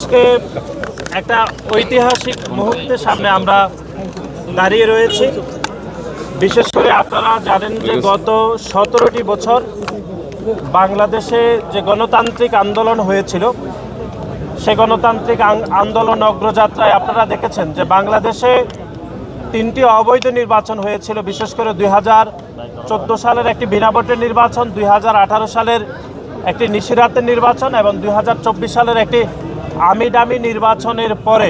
আজকে একটা ঐতিহাসিক মুহূর্তের সামনে আমরা দাঁড়িয়ে রয়েছি। বিশেষ করে আপনারা জানেন যে গত 17টি বছর বাংলাদেশে যে গণতান্ত্রিক আন্দোলন হয়েছিল, সে গণতান্ত্রিক আন্দোলন অগ্রযাত্রায় আপনারা দেখেছেন যে বাংলাদেশে 3টি অবৈধ নির্বাচন হয়েছিল। বিশেষ করে 2014 সালের একটি বিনা ভোটের নির্বাচন, 2018 সালের একটি নিশিরাতের নির্বাচন এবং 2024 সালের একটি আমিডামি নির্বাচনের পরে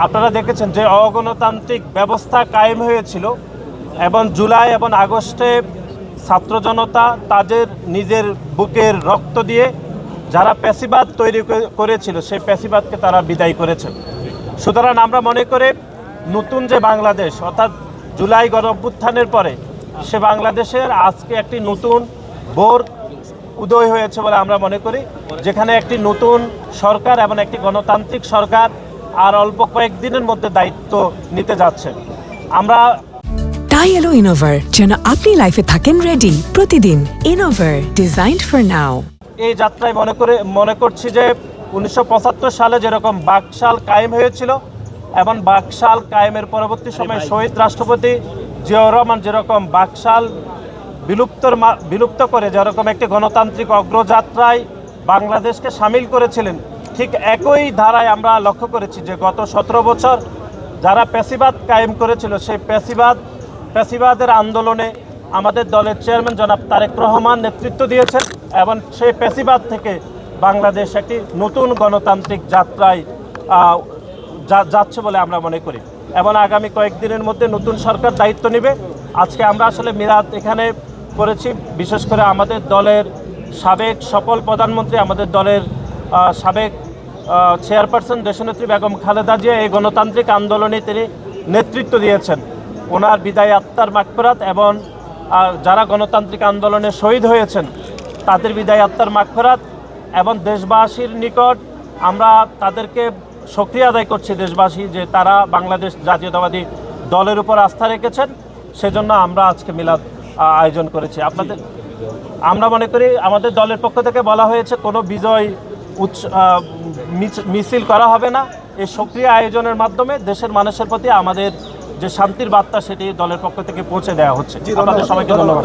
আপনারা দেখেছেন যে অগণতান্ত্রিক ব্যবস্থা কায়েম হয়েছিল এবং জুলাই এবং আগস্টে ছাত্র জনতা তাদের নিজের বুকের রক্ত দিয়ে যারা প্যাসিবাদ তৈরি করেছিল সেই প্যাসিবাদকে তারা বিদায় করেছে। সুতরাং আমরা মনে করি নতুন যে বাংলাদেশ অর্থাৎ জুলাই গণ অভ্যুত্থানের পরে সে বাংলাদেশের আজকে একটি নতুন ভোর উদয় হয়েছে বলে আমরা মনে করি, যেখানে একটি নতুন সরকার এবং একটি গণতান্ত্রিক সরকার আর অল্প কয়েকদিনের মধ্যে দায়িত্ব নিতে যাচ্ছে। আমরা তাই এলো ইনোভার, যেন আপনি লাইফে থাকেন রেডি প্রতিদিন। Innova, designed for now. এই যাত্রায় মনে করছি যে 1975 সালে যেরকম বাকশাল কায়েম হয়েছিল এবং বাকশাল কায়েমের পরবর্তী সময়ে শহীদ রাষ্ট্রপতি জিয়াউর রহমান যেরকম বাকশাল বিলুপ্ত করে যেরকম একটি গণতান্ত্রিক অগ্রযাত্রায় বাংলাদেশকে সামিল করেছিলেন, ঠিক একই ধারায় আমরা লক্ষ্য করেছি যে গত 17 বছর যারা প্যাসিবাদ কায়েম করেছিল সেই প্যাসিবাদের আন্দোলনে আমাদের দলের চেয়ারম্যান জনাব তারেক রহমান নেতৃত্ব দিয়েছেন এবং সেই প্যাসিবাদ থেকে বাংলাদেশ একটি নতুন গণতান্ত্রিক যাত্রায় যাচ্ছে বলে আমরা মনে করি এবং আগামী কয়েকদিনের মধ্যে নতুন সরকার দায়িত্ব নেবে। আজকে আমরা আসলে মিলাদ এখানে করেছি, বিশেষ করে আমাদের দলের সাবেক সফল প্রধানমন্ত্রী, আমাদের দলের সাবেক চেয়ারপারসন দেশনেত্রী বেগম খালেদা জিয়া এই গণতান্ত্রিক আন্দোলনে তিনি নেতৃত্ব দিয়েছেন। ওনার বিদায় আত্মার মাগফিরাত এবং যারা গণতান্ত্রিক আন্দোলনে শহীদ হয়েছেন তাদের বিদায় আত্মার মাগফিরাত এবং দেশবাসীর নিকট আমরা তাদেরকে শুকরিয়া আদায় করছি দেশবাসী যে তারা বাংলাদেশ জাতীয়তাবাদী দলের উপর আস্থা রেখেছেন, সেজন্য আমরা আজকে মিলাদ আয়োজন করেছি। আমরা মনে করি আমাদের দলের পক্ষ থেকে বলা হয়েছে কোনো বিজয় মিছিল করা হবে না। এই সক্রিয় আয়োজনের মাধ্যমে দেশের মানুষের প্রতি আমাদের যে শান্তির বার্তা সেটি দলের পক্ষ থেকে পৌঁছে দেওয়া হচ্ছে। আপনাদের সবাইকে ধন্যবাদ।